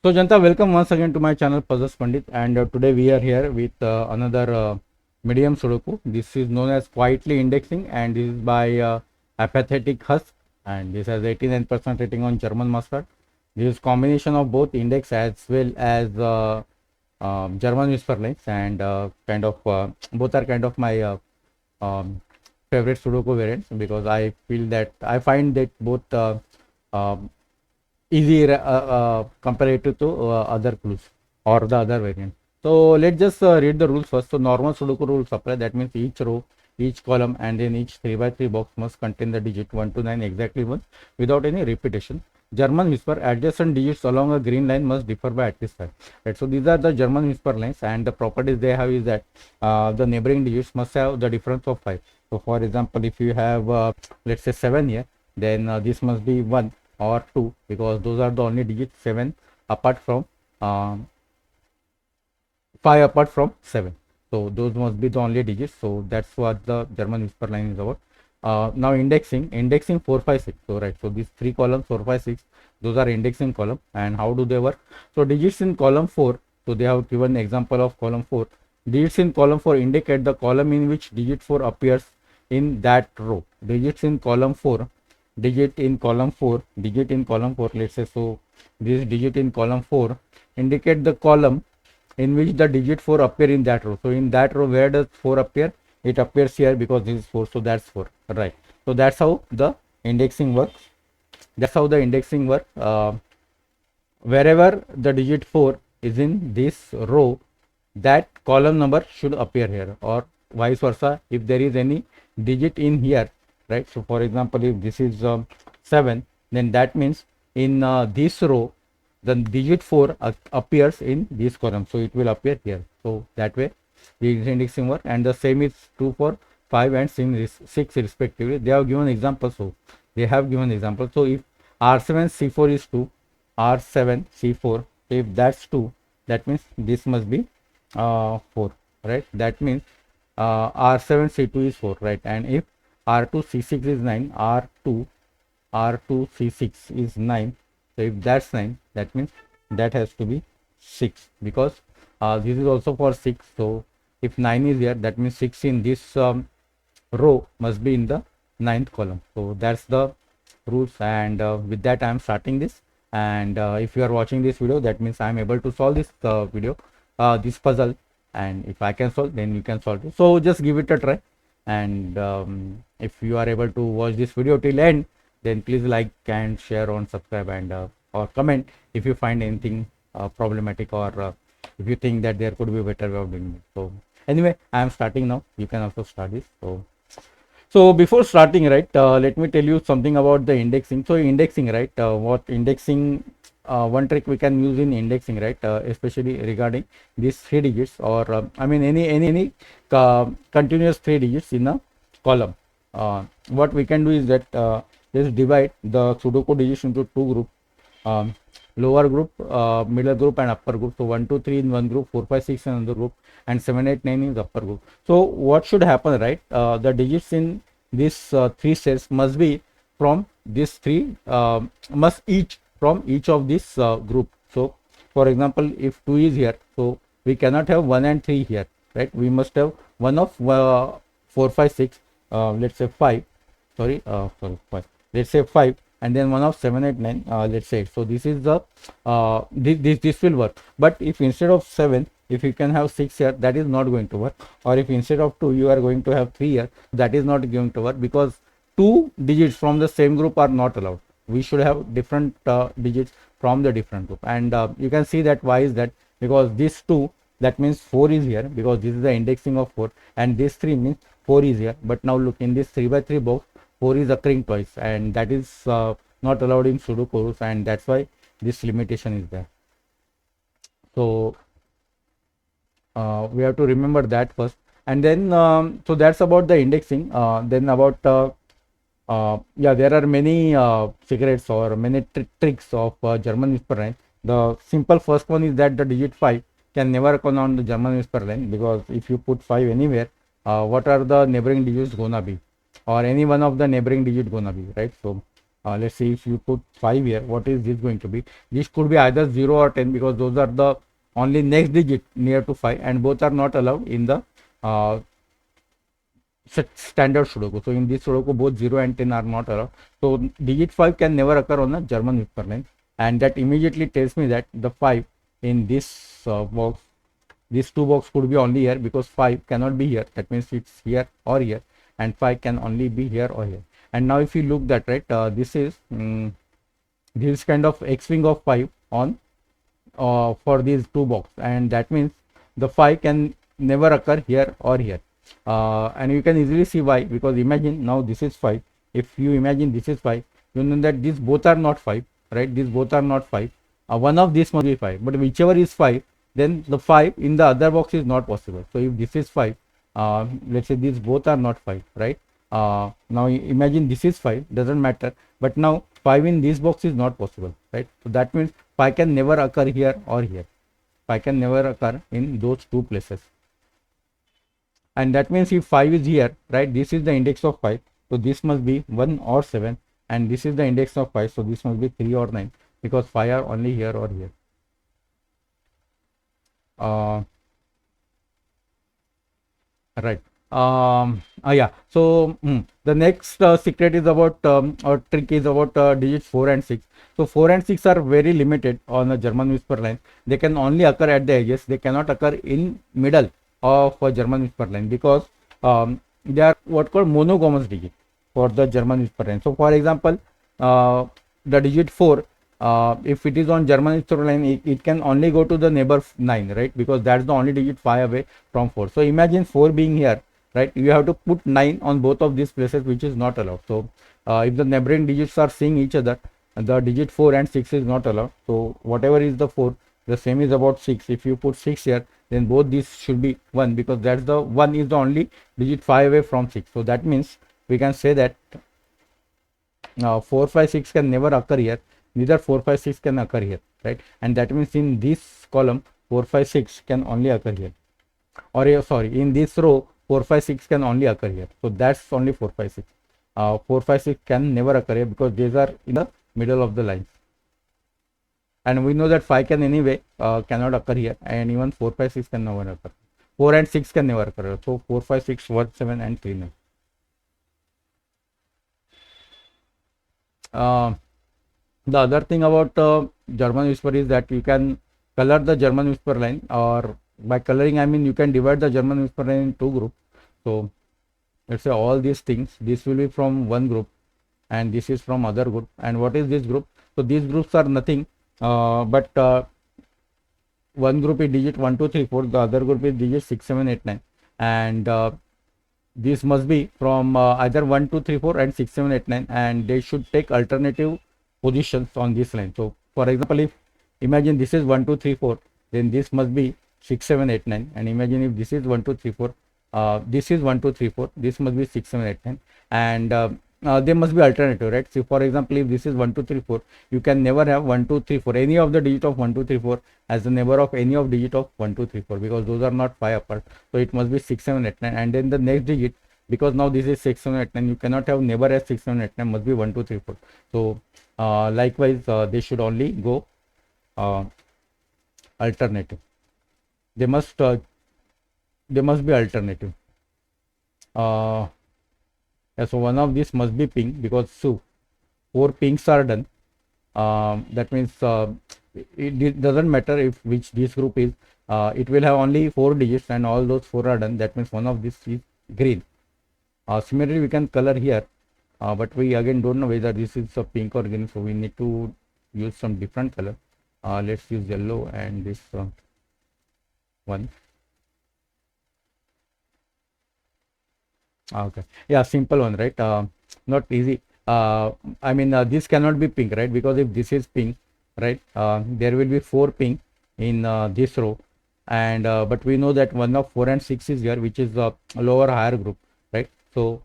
So Janta, welcome once again to my channel Puzzles Pandit, and today we are here with another medium Sudoku. This is known as quietly indexing, and this is by apathetic husk, and this has 89% rating on German Mustard. This is combination of both index as well as German whisper lines, and both are kind of my um, favorite Sudoku variants because I feel that I find that both um, easy comparative to other clues or the other variant. So let's just read the rules first. So normal Sudoku rules apply. That means each row, each column, and then each 3 by 3 box must contain the digit 1 to 9 exactly once without any repetition. German whisper adjacent digits along a green line must differ by at least 5. Right. So these are the German whisper lines, and the properties they have is that the neighboring digits must have the difference of 5. So for example, if you have let's say 7 here, then this must be 1 or 2 because those are the only digits 7 apart from 5 apart from 7. So those must be the only digits. So that's what the German whisper line is about. Now indexing 4 5 6. So right, so these 3 columns 4 5 6, those are indexing column. And how do they work? So digits in column 4, so they have given example of column 4. Digits in column 4 indicate the column in which digit 4 appears in that row. Digits in column 4, digit in column 4, digit in column 4, let's say. So this digit in column 4 indicate the column in which the digit 4 appear in that row. So in that row, where does 4 appear? It appears here because this is 4, so that's 4, right? So that's how the indexing works. That's how the indexing works. Wherever the digit 4 is in this row, that column number should appear here, or vice versa. If there is any digit in here, right? So for example, if this is 7, then that means in this row the digit 4 appears in this column, so it will appear here. So that way the indexing work, and the same is true for 5 and 6 respectively. They have given examples. So they have given example. So if r7 c4 is 2, r7 c4, if that's 2, that means this must be 4, right? That means r7 c2 is 4, right? And if r2 c6 is 9, r2 c6 is 9, so if that's 9, that means that has to be 6 because this is also for 6. So if 9 is here, that means 6 in this row must be in the 9th column. So that's the rules, and with that I am starting this. And if you are watching this video, that means I am able to solve this this puzzle, and if I can solve, then you can solve it. So just give it a try, and if you are able to watch this video till end, then please like and share and subscribe, and or comment if you find anything problematic, or if you think that there could be a better way of doing it. So anyway, I am starting now. You can also start this. So before starting, right, let me tell you something about the indexing. So indexing, right, what indexing, one trick we can use in indexing, right, especially regarding these 3 digits, or I mean any continuous 3 digits in a column. What we can do is that let's divide the Sudoku digits into 2 groups, lower group, middle group, and upper group. So 1 2 3 in one group, 4 5 6 in another group, and 7 8 9 is upper group. So what should happen, right? The digits in these 3 sets must be from these 3, must each from each of this group. So for example, if 2 is here, so we cannot have 1 and 3 here, right? We must have one of 4 5 6, let's say 5, sorry 5, let's say 5, and then one of 7 8 9, let's say. So this is the this will work. But if instead of 7, if you can have 6 here, that is not going to work. Or if instead of 2 you are going to have 3 here, that is not going to work, because 2 digits from the same group are not allowed. We should have different digits from the different group. And you can see that why is that, because this 2, that means 4 is here, because this is the indexing of 4, and this 3 means 4 is here. But now look, in this 3 by 3 box, 4 is occurring twice, and that is not allowed in Sudoku rules, and that's why this limitation is there. So we have to remember that first, and then so that's about the indexing. Then about yeah, there are many secrets or many tricks of German whisper line. The simple first one is that the digit 5 can never come on the German whisper line, because if you put 5 anywhere, what are the neighboring digits gonna be, or any one of the neighboring digit gonna be, right? So let's see, if you put 5 here, what is this going to be? This could be either 0 or 10, because those are the only next digit near to 5, and both are not allowed in the uh, standard Sudoku. So in this Sudoku, both 0 and 10 are not allowed. So digit 5 can never occur on a German whisper line, and that immediately tells me that the 5 in this box, these two box could be only here, because 5 cannot be here. That means it's here or here, and 5 can only be here or here. And now if you look that, right, this kind of x-wing of 5 on for these two box, and that means the 5 can never occur here or here. And you can easily see why, because imagine now this is 5. If you imagine this is 5, you know that these both are not 5, right? These both are not 5. One of these must be 5, but whichever is 5, then the 5 in the other box is not possible. So if this is 5, let's say these both are not 5, right? Now imagine this is 5, doesn't matter, but now 5 in this box is not possible, right? So that means 5 can never occur here or here. 5 can never occur in those two places. And that means if 5 is here, right, this is the index of 5, so this must be 1 or 7, and this is the index of 5, so this must be 3 or 9, because 5 are only here or here. Right. Yeah. So the next secret is about or trick is about digits 4 and 6. So 4 and 6 are very limited on a German whisper line. They can only occur at the edges. They cannot occur in middle of a German whisper line, because they are what called monogamous digit for the German whisper line. So for example, the digit 4, if it is on German whisper line, it can only go to the neighbor 9, right? Because that's the only digit 5 away from 4. So imagine 4 being here, right? You have to put 9 on both of these places, which is not allowed. So if the neighboring digits are seeing each other, the digit 4 and 6 is not allowed. So whatever is the 4, the same is about 6. If you put 6 here, then both these should be 1, because that's the 1 is the only digit 5 away from 6. So that means we can say that 4, 5, 6 can never occur here. Neither 4, 5, 6 can occur here, right? And that means in this column 4, 5, 6 can only occur here, or sorry, in this row 4, 5, 6 can only occur here. So that's only 4, 5, 6. 4, 5, 6 can never occur here, because these are in the middle of the lines. And we know that 5 can anyway cannot occur here, and even 4, 5, 6 can never occur. 4 and 6 can never occur. So 4, 5, 6, 1, 7 and 3, 9. The other thing about German whisper is that you can color the German whisper line, or by coloring I mean you can divide the German whisper line in two groups. So let's say all these things, this will be from one group and this is from other group. And what is this group? So these groups are nothing but one group is digit 1, 2, 3, 4, the other group is digit 6, 7, 8, 9, and this must be from either 1, 2, 3, 4 and 6, 7, 8, 9, and they should take alternative positions on this line. So for example, if imagine this is 1, 2, 3, 4, then this must be 6, 7, 8, 9, and imagine if this is 1, 2, 3, 4, this is 1, 2, 3, 4, this must be 6, 7, 8, 9, and they must be alternative, right? So for example, if this is 1, 2, 3, 4, you can never have 1, 2, 3, 4, any of the digit of 1, 2, 3, 4 as the neighbor of any of digit of 1, 2, 3, 4, because those are not 5 apart. So it must be 6, 7, 8, 9, and then the next digit, because now this is 6, 7, 8, 9, you cannot have neighbor as 6, 7, 8, 9, must be 1, 2, 3, 4. So likewise, they should only go alternative. They must be alternative. Yeah, so one of these must be pink, because so 4 pinks are done. That means it doesn't matter if which this group is. It will have only 4 digits, and all those 4 are done. That means one of this is green. Similarly, we can color here, but we again don't know whether this is a pink or green, so we need to use some different color. Let's use yellow and this one. Okay, yeah, simple one, right? Not easy. I mean, this cannot be pink, right? Because if this is pink, right, there will be 4 pink in this row, and but we know that one of 4 and 6 is here, which is the lower higher group, right? So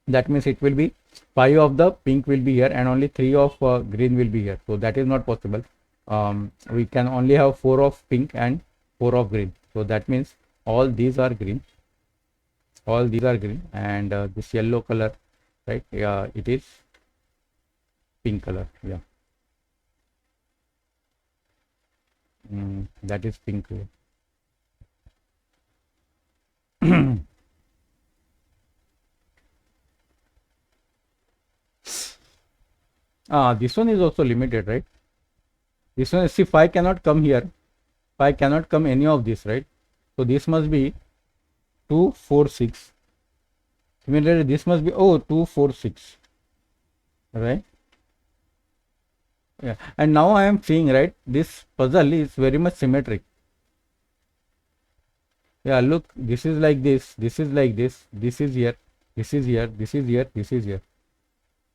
that means it will be 5 of the pink will be here, and only 3 of green will be here. So that is not possible. We can only have 4 of pink and 4 of green. So that means all these are green. All these are green, and this yellow color, right? It is pink color. Yeah. That is pink color. This one is also limited, right? This one, see, 5 cannot come here. 5 cannot come any of this, right? So this must be 2, 4, 6. Similarly, this must be 2, 4, 6, right? Yeah. And now I am seeing, right, this puzzle is very much symmetric. Yeah, look, this is like this is like this is here, this is here, this is here, this is here.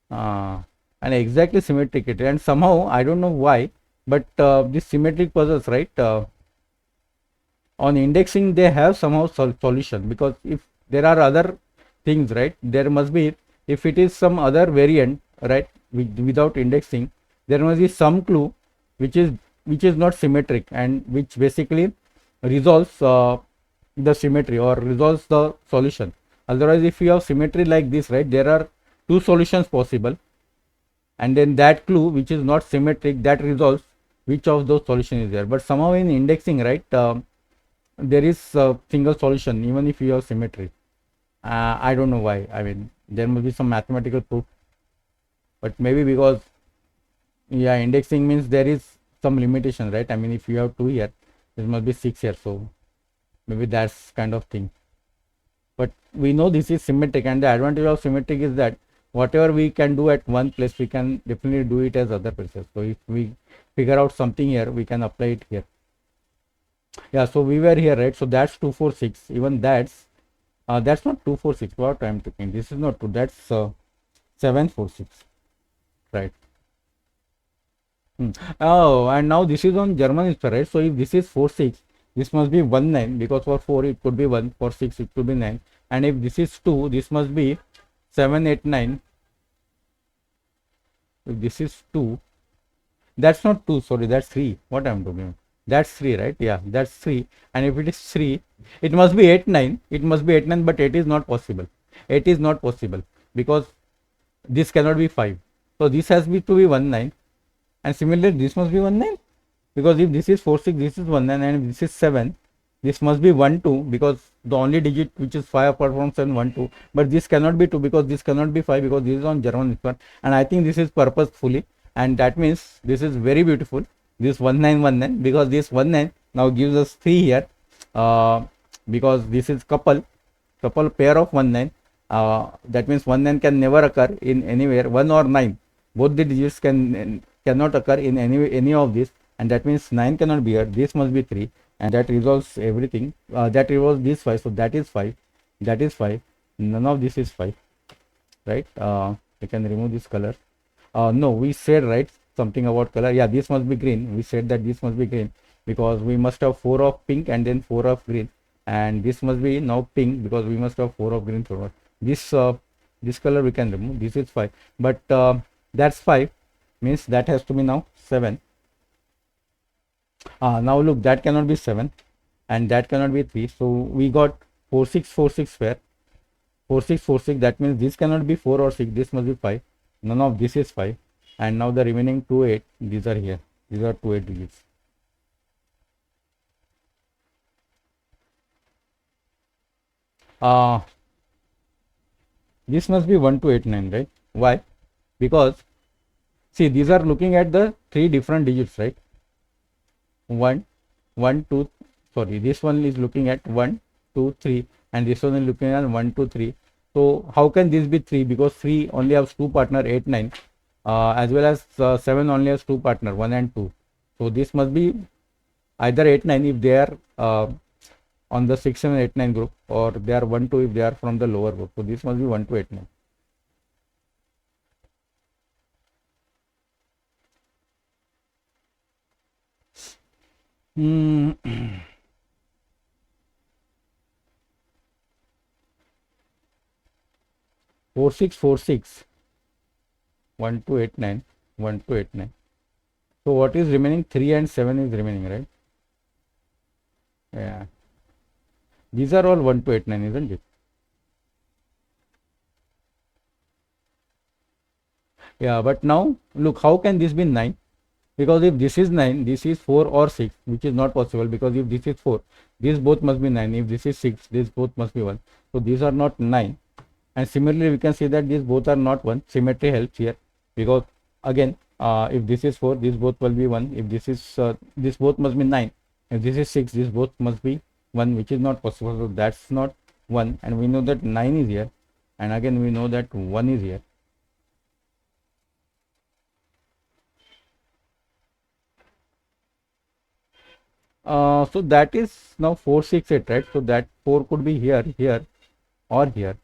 And exactly symmetric it, and somehow I don't know why, but these symmetric puzzles, right, on indexing they have somehow solution, because if there are other things, right, there must be, if it is some other variant, right, without indexing, there must be some clue which is not symmetric and which basically resolves the symmetry or resolves the solution. Otherwise, if you have symmetry like this, right, there are two solutions possible, and then that clue which is not symmetric, that resolves which of those solution is there. But somehow in indexing, right, there is a single solution even if you have symmetry. I don't know why. I mean, there must be some mathematical proof, but maybe because, yeah, indexing means there is some limitation, right? I mean, if you have 2 here, there must be 6 here, so maybe that's kind of thing. But we know this is symmetric, and the advantage of symmetric is that whatever we can do at one place, we can definitely do it as other places. So if we figure out something here, we can apply it here. Yeah, so we were here, right? So that's 2, 4, 6. Even that's not 2, 4, 6. What I'm taking, this is not 2, that's 7, 4, 6, right? Oh, and now this is on German square, right? So if this is 4, 6, this must be 1, 9, because for 4 it could be 1, for 6 it could be 9, and if this is 2, this must be 7, 8, 9. If this is 2, that's not 2, sorry, that's 3. What I'm doing? That's 3, right? Yeah, that's 3. And if it is 3, it must be 8, 9. It must be 8, 9, but 8 is not possible. 8 is not possible because this cannot be 5. So this has to be 1, 9. And similarly, this must be 1, 9. Because if this is 4, 6, this is 1, 9, and if this is 7, this must be 1, 2, because the only digit which is 5 apart from 7, 1, 2. But this cannot be 2 because this cannot be 5 because this is on German square. And I think this is purposefully, and that means this is very beautiful. This 1, 9, 1, 9, because this 1, 9 now gives us 3 here, because this is couple pair of 1, 9. That means 1, 9 can never occur in anywhere. 1 or 9, both the digits cannot occur in any of this, and that means 9 cannot be here. This must be 3, and that resolves everything. That resolves this 5, so that is 5. That is 5. None of this is 5, right? We can remove this color. No, we said, right, something about color. Yeah, this must be green. We said that this must be green because we must have 4 of pink and then 4 of green, and this must be now pink because we must have 4 of green. This color we can remove. This is 5, but that's 5, means that has to be now 7. Now look, that cannot be 7 and that cannot be 3, so we got 4, 6, 4, 6 square. 4, 6, 4, 6, that means this cannot be 4 or 6, this must be 5. None of this is 5, and now the remaining 2, 8, these are here. These are 2, 8 digits. This must be 1, 2, 8, 9, right? Why? Because see, these are looking at the 3 different digits, right? 1, 1, 2, sorry, this one is looking at 1, 2, 3, and this one is looking at 1, 2, 3. So how can this be 3? Because 3 only has 2 partner, 8, 9, as well as 7 only has 2 partner, 1 and 2. So this must be either 8, 9 if they are on the 6, 7, 8, 9 group, or they are 1, 2 if they are from the lower group. So this must be 1, 2, 8, 9. 4, 6, 4, 6, 1, 2, 8, 9, 1, 2, 8, 9. So what is remaining? 3 and 7 is remaining, right? Yeah. These are all 1, 2, 8, 9, isn't it? Yeah, but now look, how can this be 9? Because if this is 9, this is 4 or 6, which is not possible, because if this is 4, these both must be 9. If this is 6, these both must be 1. So these are not 9. And similarly, we can see that these both are not 1. Symmetry helps here, because again, if this is 4, these both will be 1. If this is, this both must be 9. If this is 6, this both must be 1, which is not possible. So that's not 1. And we know that 9 is here. And again, we know that 1 is here. So that is now 4, 6, 8, right? So that 4 could be here, here, or here.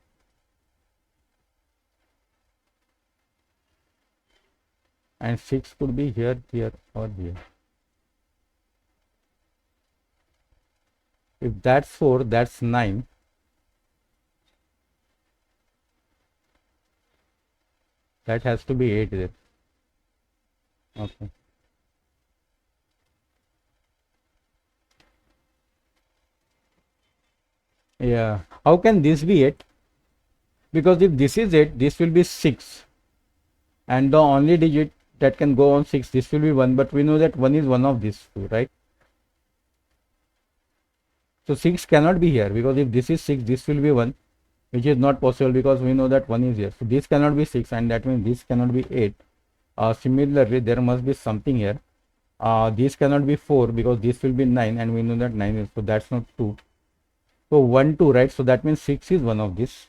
And 6 could be here, here, or here. If that's 4, that's 9. That has to be 8 there. Okay. Yeah. How can this be 8? Because if this is 8, this will be 6. And the only digit that can go on 6, this will be 1. But we know that 1 is one of these two, right? So 6 cannot be here, because if this is 6, this will be 1, which is not possible, because we know that 1 is here. So this cannot be 6, and that means this cannot be 8. Similarly, there must be something here. This cannot be 4, because this will be 9, and we know that 9 is, so that's not 2. So 1, 2, right? So that means 6 is one of this.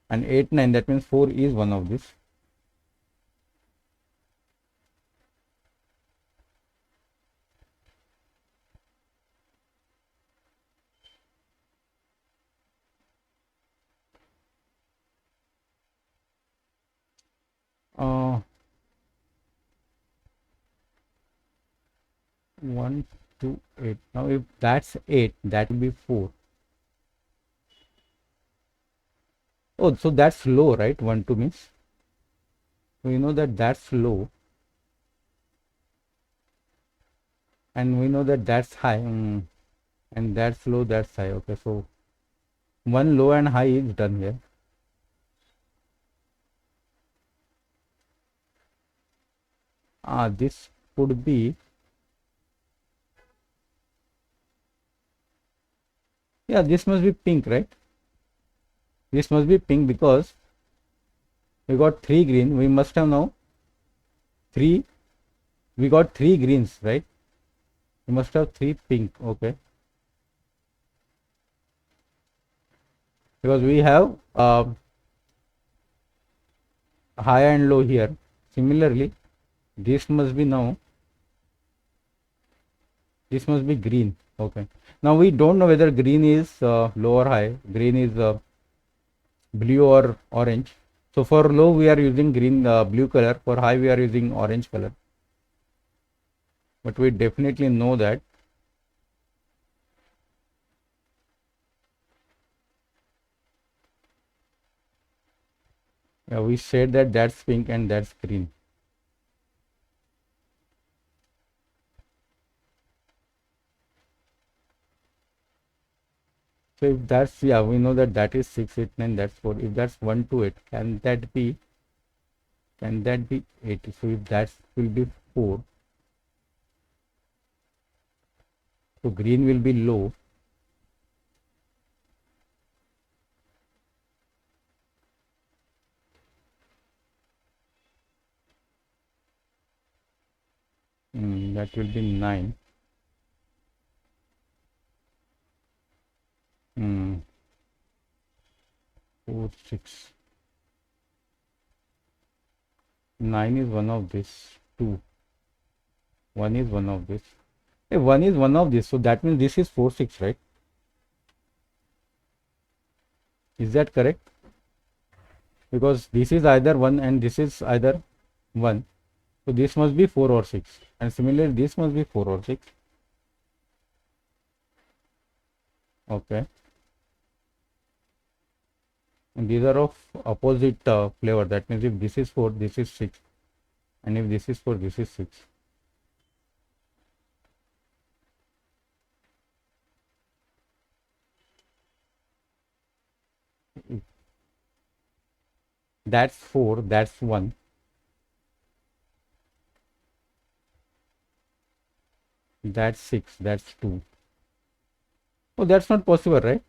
And 8, 9, that means 4 is one of this. Uh, 1, 2, 8. Now if that's 8, that will be 4. Oh, so that's low, right? 1, 2 means. We know that that's low. And we know that that's high. And that's low, that's high. Okay, so 1 low and high is done here. This could be, yeah, this must be pink, right? This must be pink, because we got 3 green. We must have now 3. We got 3 greens, right? We must have 3 pink. Okay. Because we have high and low here. Similarly, this must be now, this must be green. Okay. Now we don't know whether green is low or high. Green is blue or orange. So for low we are using green, blue color. For high we are using orange color. But we definitely know that we said that that's pink and that's green. So if that's, yeah, we know that that is 6, 8, 9, that's 4. If that's 1, 2, 8, can that be 8? So if that will be 4, so green will be low. That will be 9. 4, 6. 9 is one of this. 2. 1 is one of this. 1 is one of this. So that means this is 4, 6, right? Is that correct? Because this is either 1 and this is either 1. So this must be 4 or 6. And similarly, this must be 4 or 6. Okay. And these are of opposite flavor. That means if this is 4, this is 6. And if this is 4, this is 6. that's 4, that's 1, that's 6, that's 2. Oh, that's not possible, right?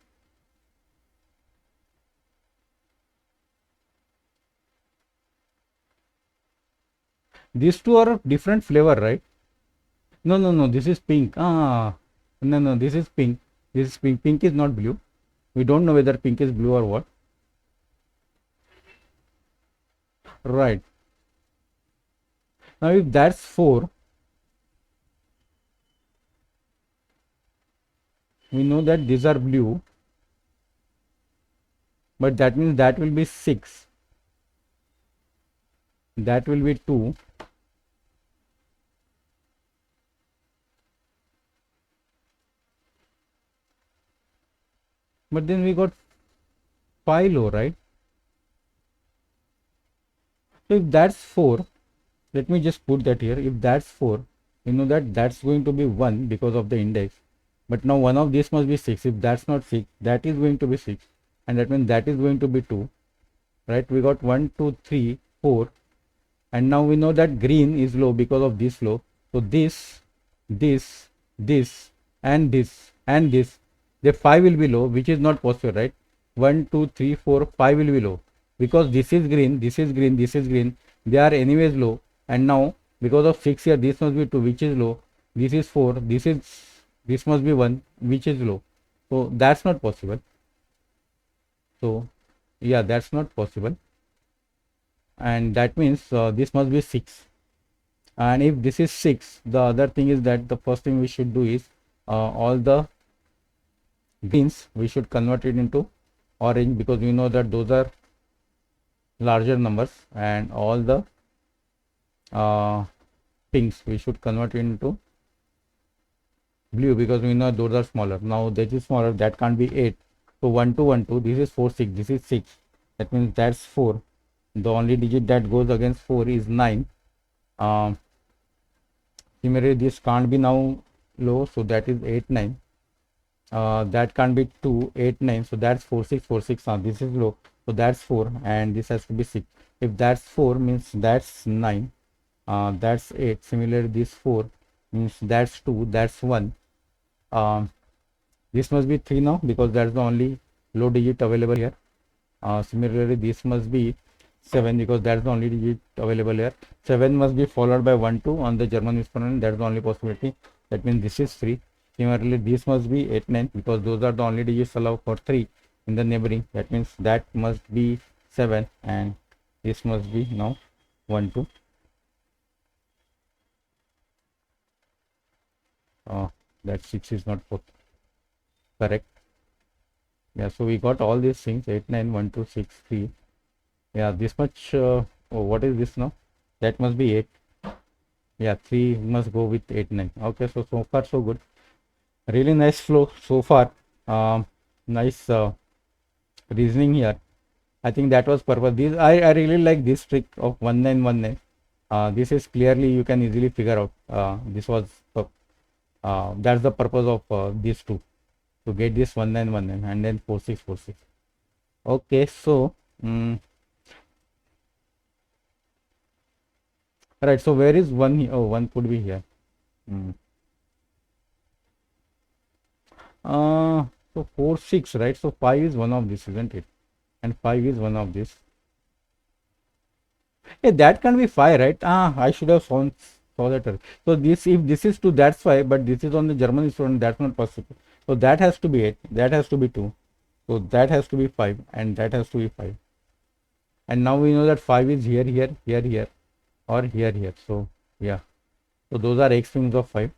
These two are of different flavor, right? No, no, no, this is pink. No, no, this is pink. This is pink. Pink is not blue. We don't know whether pink is blue or what. Right. Now, if that's 4, we know that these are blue, but that means that will be 6. That will be 2. But then we got 5 low, right? So if that's 4, let me just put that here. If that's 4, you know that that's going to be 1 because of the index. But now one of these must be 6. If that's not 6, that is going to be 6. And that means that is going to be 2. Right? We got 1, 2, 3, 4. And now we know that green is low because of this low. So this, and this, the 5 will be low, which is not possible, right? 1, 2, 3, 4, 5 will be low because this is green, this is green, this is green. They are anyways low. And now because of 6 here, this must be 2, which is low. This is 4, this must be 1, which is low. So that's not possible. So yeah, that's not possible. And that means this must be 6. And if this is 6, the other thing is that the first thing we should do is all the greens we should convert it into orange, because we know that those are larger numbers, and all the pinks we should convert it into blue because we know those are smaller. Now that is smaller, that can't be 8. So 1, 2, 1, 2, this is 4, 6, this is 6. That means that's 4. The only digit that goes against 4 is 9. Similarly, this can't be now low, so that is 8, 9. That can't be 2, 8, 9. So that's 4, 6, 4, 6. This is low, so that's 4, and this has to be 6. If that's 4, means that's 9. That's 8. Similarly, this 4 means that's 2, that's 1. This must be 3 now because that's the only low digit available here. Similarly, this must be 7 because that's the only digit available here. 7 must be followed by 1, 2 on the German exponent. That's the only possibility. That means this is 3. Similarly, this must be 8, 9 because those are the only digits allowed for 3 in the neighboring. That means that must be 7, and this must be now 1, 2. That 6 is not correct. Yeah, so we got all these things: 8, 9, 1, 2, 6, 3. Yeah, this much. Oh, what is this now? That must be 8. Yeah, 3 must go with 8, 9. Okay, so far so good. Really nice flow so far. Nice reasoning here. I think that was purpose. This I really like this trick of 1919. This is clearly, you can easily figure out. This was that's the purpose of these two, to get this 1919 and then 4646. Okay, so right. So where is 1? Oh, 1 could be here. So 4, 6, right? So 5 is one of this, isn't it? And 5 is one of this. Hey, that can be 5, right? I should have saw that. So this, if this is 2, that's 5, but this is on the German student, that's not possible. So that has to be 8, that has to be 2. So that has to be 5, and that has to be 5. And now we know that 5 is here, or here. So yeah. So those are x wings of 5.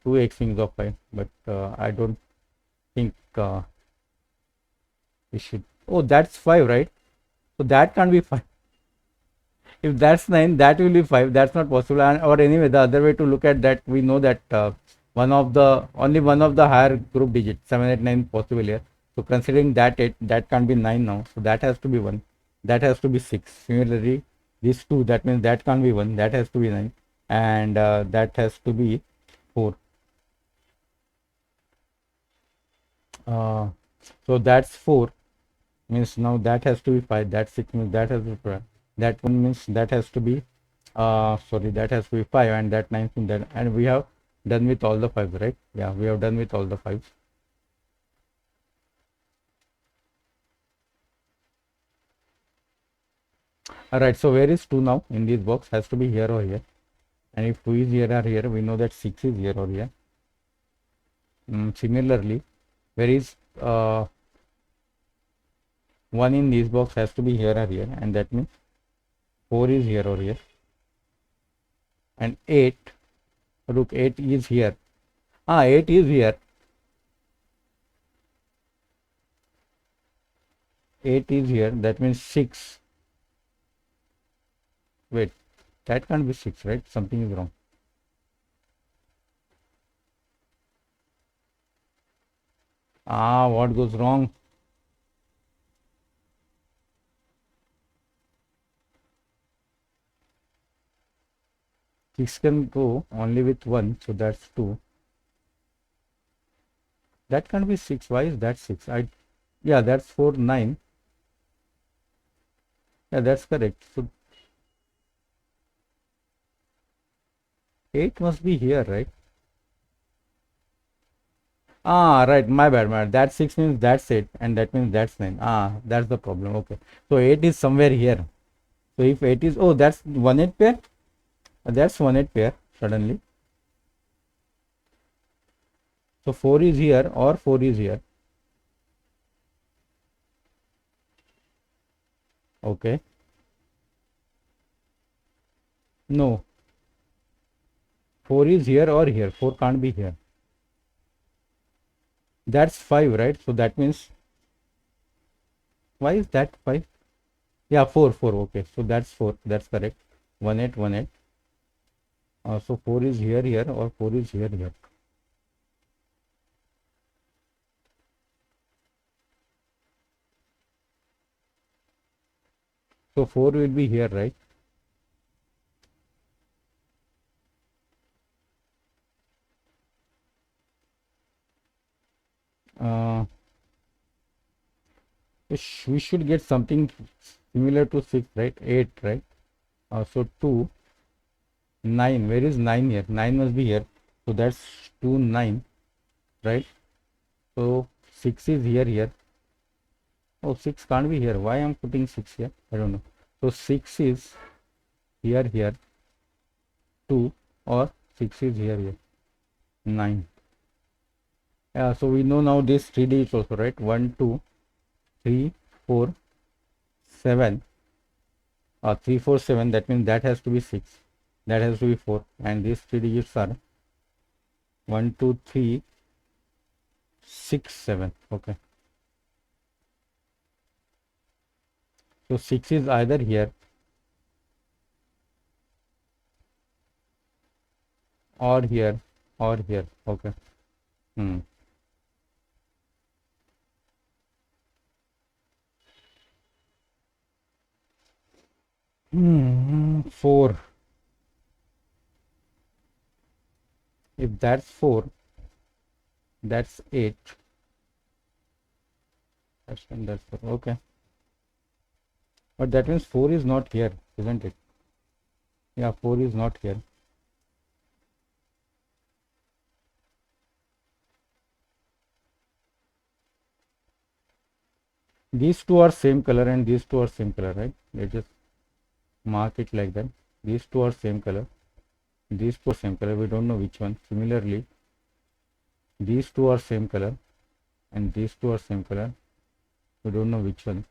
2 x wings of 5, but I don't think we should. Oh, that's 5, right? So that can't be 5. If that's 9, that will be 5. That's not possible. And or anyway, the other way to look at that, we know that only one of the higher group digits, 7, 8, 9 possible here. So considering that 8, that can't be 9 now. So that has to be 1. That has to be 6. Similarly, this 2, that means that can't be 1. That has to be 9. And that has to be 4. So that's 4. means now that has to be 5, that 6 means that has to be 5, that 1 means that has to be sorry, that has to be 5, and that 9 means that, and we have done with all the 5s, right? Yeah, we have done with all the 5s. All right, so where is 2 now in this box? Has to be here or here, and if 2 is here or here, we know that 6 is here or here. Similarly, where is 1 in this box? Has to be here or here, and that means 4 is here or here, and 8, look, 8 is here. 8 is here, 8 is here, that means 6. Wait, that can't be 6, right? Something is wrong. What goes wrong? Six can go only with 1, so that's 2. That can't be 6. Why is that 6? Yeah, that's 4, 9. Yeah, that's correct. So 8 must be here, right? Right, my bad. That 6 means that's 8, and that means that's 9. That's the problem. Okay, so 8 is somewhere here. So if 8 is, oh, that's 1 8 pair. That's 1 8 pair suddenly. So 4 is here or 4 is here. Okay. No. 4 is here or here. 4 can't be here. That's 5, right? So that means, why is that 5? Yeah, 4, 4. Okay, so that's 4. That's correct. 1 8, 1 8. So 4 is here or 4 is here. So 4 will be here, right? Uh, we should get something similar to 6, right? 8, right? So 2, 9. Where is 9 here? 9 must be here. So that's 2, 9, right? So 6 is here. Oh, 6 can't be here. Why I'm putting 6 here? I don't know. So 6 is here, 2, or 6 is here, 9. Yeah, so we know now this 3 digits also, right? 1 2 3 4 7. 3 4 7, that means that has to be 6, that has to be 4, and these 3 digits are 1 2 3 6 7. Okay, so 6 is either here or here or here. Okay. 4. If that's 4, that's 8. That's 4. Okay, but that means 4 is not here, isn't it? Yeah, 4 is not here. These two are same color and these two are same color, right? Let's just mark it like that. These two are same color, these two are same color, we don't know which one. Similarly, these two are same color and these two are same color, we don't know which one.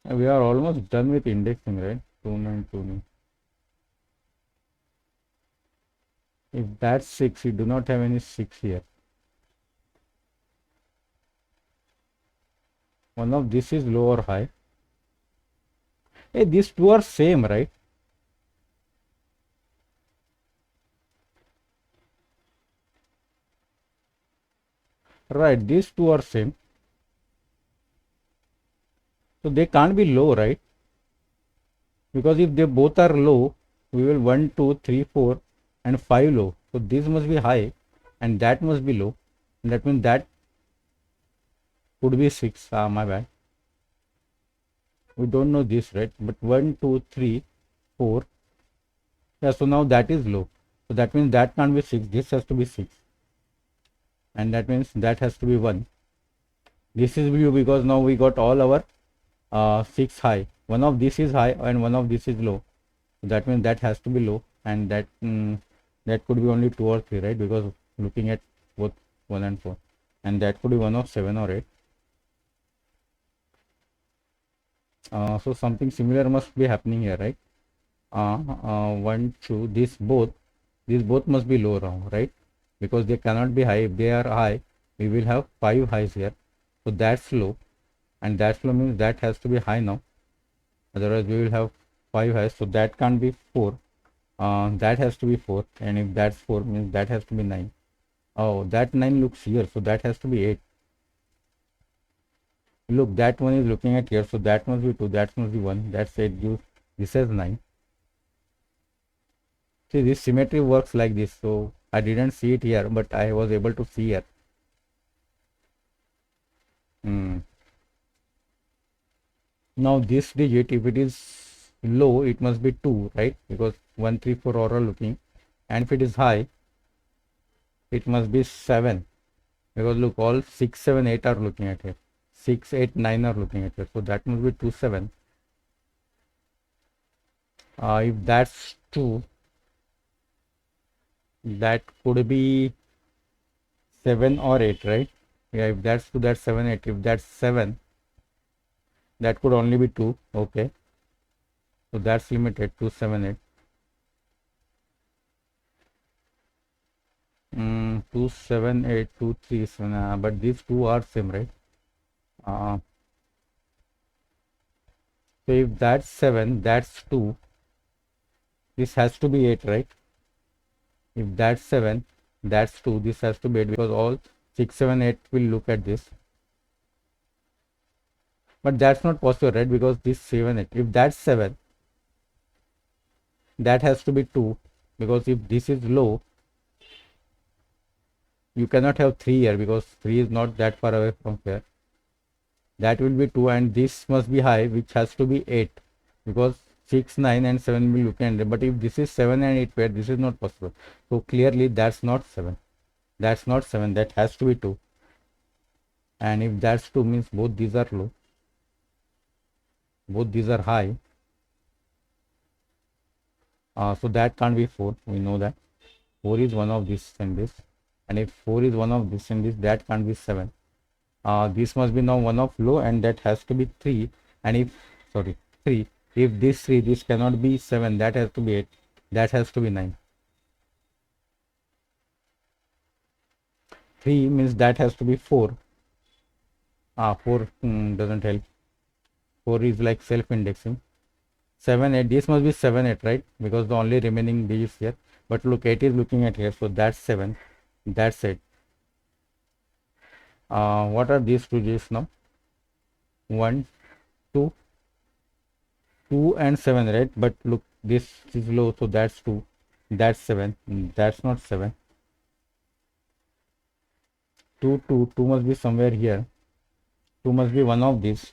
We are almost done with indexing, right? 2929. If that's 6, you do not have any 6 here. One of this is low or high. Hey, these two are same, right? Right, these two are same. So they can't be low, right? because if they both are low, we will 1 2 3 4 and 5 low, so this must be high and that must be low, and that means that could be 6. My bad, we don't know this, right? But 1 2 3 4, yeah, so now that is low, so that means that can't be 6, this has to be 6, and that means that has to be 1. This is blue because now we got all our 6 high, one of this is high and one of this is low, so that means that has to be low, and that that could be only 2 or 3, right? Because looking at both 1 and 4, and that could be one of 7 or 8. So something similar must be happening here, right? 1 2, these both must be low now, right? Because they cannot be high. If they are high, we will have 5 highs here, so that's low, and that's low means that has to be high now, otherwise we will have 5 highs, so that can't be 4. That has to be 4, and if that's 4 means that has to be 9. Oh, that 9 looks here, so that has to be 8. Look, that one is looking at here, so that must be 2, that must be 1, that's 8, gives this as 9. See, this symmetry works like this, so I didn't see it here, but I was able to see here. Now this digit, if it is low, it must be 2, right? Because 1 3 4 are all looking, and if it is high, it must be 7, because look, all 6 7 8 are looking at here, 6 8 9 are looking at here, so that must be 2 7. If that's 2, that could be 7 or 8, right? Yeah, if that's 2, that's 7 8. If that's 7, that could only be 2. Okay, so that's limited to 7 8. 2 7 8 2 3 7, but these two are same, right? So if that's 7, that's 2, this has to be 8, right? If that's 7, that's 2, this has to be 8, because all 6 7 8 will look at this. But that's not possible, right? Because this 7 8, if that's 7, that has to be 2, because if this is low, you cannot have 3 here, because 3 is not that far away from here. That will be 2, and this must be high, which has to be 8, because 6 9 and 7 will look at it. But if this is 7 and 8 pair, this is not possible, so clearly that's not 7, that's not 7, that has to be 2. And if that's 2 means both these are low, both these are high, so that can't be 4. We know that 4 is one of this and this, and if 4 is one of this and this, that can't be 7. This must be now one of low, and that has to be 3. And if 3, if this 3, this cannot be 7, that has to be 8, that has to be 9. 3 means that has to be 4. 4 doesn't help, 4 is like self-indexing. 7 8, this must be 7 8, right? Because the only remaining digits here, but look, 8 is looking at here, so that's 7, that's 8. What are these two digits now? 1 2 2 and 7, right? But look, this is low, so that's 2, that's 7, that's not 7. 2 2 2 must be somewhere here, 2 must be one of these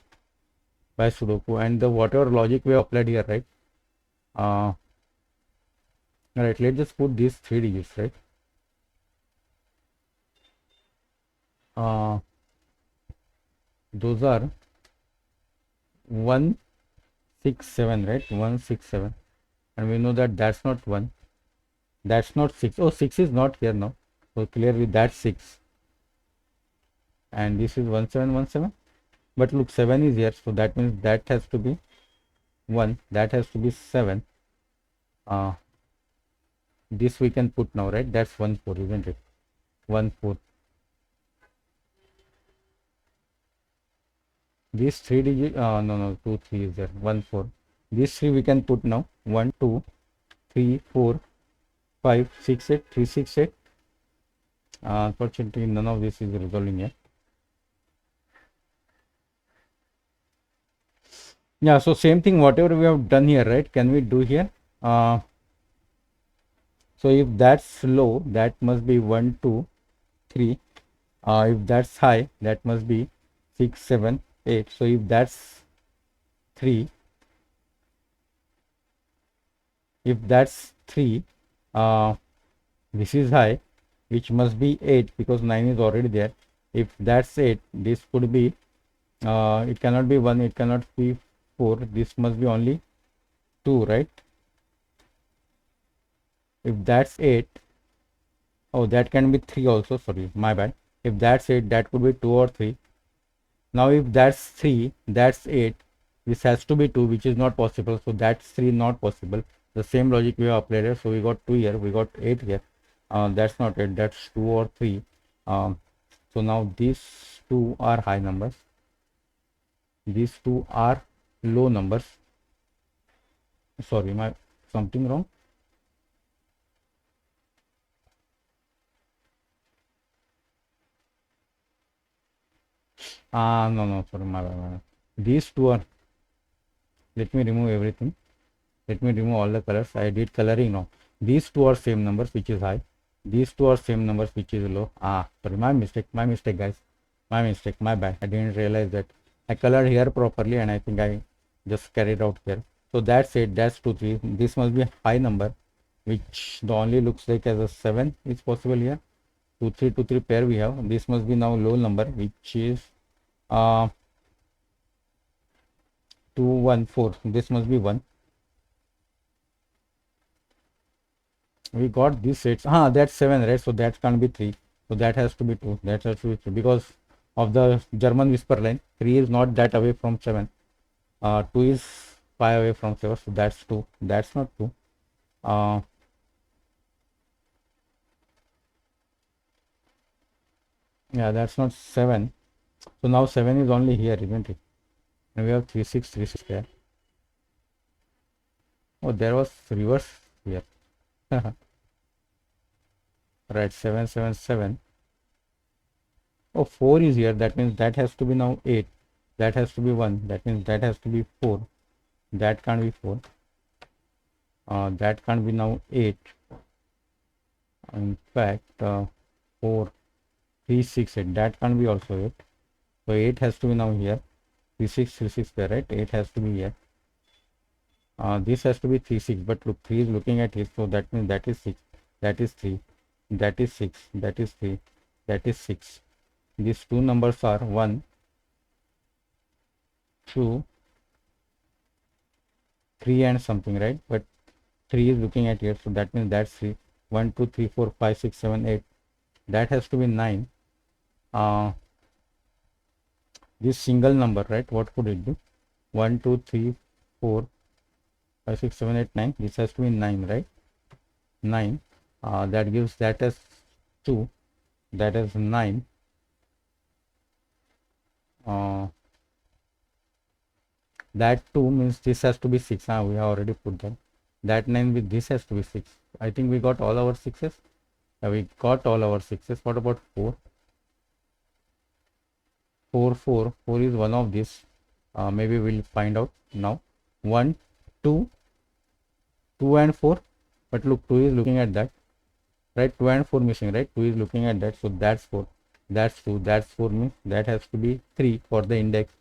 by Sudoku, and the whatever logic we have applied here, right? Right, let's just put these 3 digits, right? Those are 1 6 7, right? 1 6 7, and we know that that's not 1, that's not 6. Oh, 6 is not here now, so clearly that's 6, and this is 1 7 1 7. But look, 7 is here, so that means that has to be 1, that has to be 7. This we can put now, right? That's 1 4, isn't it? 1 4. These 3 digit, no 2 3 is there, 1 4. These 3 we can put now, 1 2 3 4 5 6 8, 3 6 8. Unfortunately none of this is resolving yet. Yeah, so same thing, whatever we have done here, right? Can we do here? Uh, so if that's low, that must be 1, 2, 3. If that's high, that must be 6, 7, 8. So if that's 3, if that's 3, uh, this is high, which must be 8 because 9 is already there. If that's 8, this could be, it cannot be 1, it cannot be 4. This must be only 2, right? If that's 8, oh, that can be 3 also. Sorry, my bad. If that's 8, that could be 2 or 3. Now, if that's 3, that's 8. This has to be 2, which is not possible. So, that's 3 not possible. The same logic we have applied here. So, we got 2 here, we got 8 here. That's not 8, that's 2 or 3. So, now these two are high numbers. These two are low numbers. Sorry, my something wrong. No, sorry, my bad. These two are, let me remove everything. Let me remove all the colors. I did coloring now. These two are same numbers, which is high. These two are same numbers, which is low. Sorry, my mistake, guys. My mistake, my bad. I didn't realize that. I colored here properly, and I think I just carried out here. So that's it. That's 2, 3. This must be a high number, which the only looks like as a 7 is possible here. 2, 3, 2, 3 pair we have. This must be now low number, which is 2, 1, 4. This must be 1. We got these sets. That's 7, right? So that can't be 3. So that has to be 2. That has to be 3 because of the German whisper line. 3 is not that away from 7. 2 is 5 away from 7. So that's 2. That's not 2. Yeah, that's not 7. So now 7 is only here, isn't it? And we have 3, 6, 3, 6 there. Oh, there was reverse here. Right, 7, 7, 7. Oh, 4 is here. That means that has to be now 8. That has to be 1. That means that has to be 4. That can't be 4. That can't be now 8. In fact, 4, 3, 6, 8. That can't be also 8. So 8 has to be now here. 3, 6, 3, 6 there, right? 8 has to be here. This has to be 3, 6. But look, 3 is looking at it. So that means that is 6. That is 3. That is 6. That is 3. That is 6. These two numbers are 1, 2, 3 and something, right? But 3 is looking at here, so that means that's 3. 1, 2, 3, 4, 5, 6, 7, 8. That has to be 9. This single number, right? What could it be? 1, 2, 3, 4, 5, 6, 7, 8, 9. This has to be 9, right? 9. That gives that as 2. That is 9. That 2 means this has to be 6. We have already put that. That 9 with this has to be 6. I think we got all our 6s. We got all our 6s. What about 4? 4 is one of these. Maybe we'll find out now. 1, 2, 2 and 4. But look, 2 is looking at that. Right? 2 and 4 missing, right? 2 is looking at that. So that's 4. That's 2. That's 4 means that has to be 3 for the index.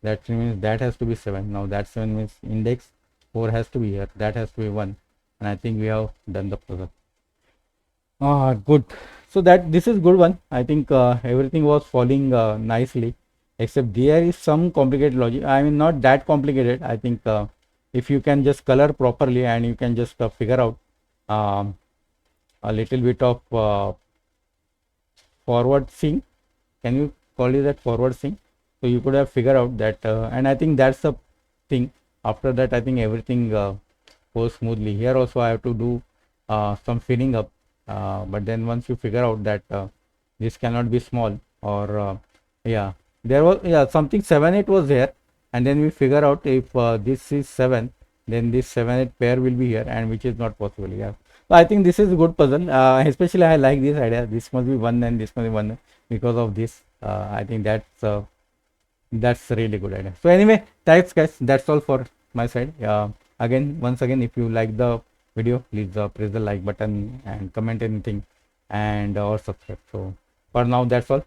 That means that has to be 7. Now that 7 means index 4 has to be here. That has to be 1. And I think we have done the puzzle. Good. So that this is good one. I think everything was falling nicely, except there is some complicated logic. I mean, not that complicated. I think if you can just color properly and you can just figure out a little bit of forward sync. Can you call it that forward sync? So you could have figured out that, and I think that's the thing. After that, I think everything goes smoothly. Here also I have to do some filling up, but then once you figure out that this cannot be small, or yeah, there was something 7, 8 was there, and then we figure out if this is 7, then this 7, 8 pair will be here, and which is not possible. Yeah. So I think this is a good puzzle. Especially I like this idea. This must be 1 and this must be 1 because of this. I think that's That's a really good idea. So anyway, thanks guys. That's all for my side. Again, once again, if you like the video, please press the like button and comment anything and or subscribe. So for now, that's all.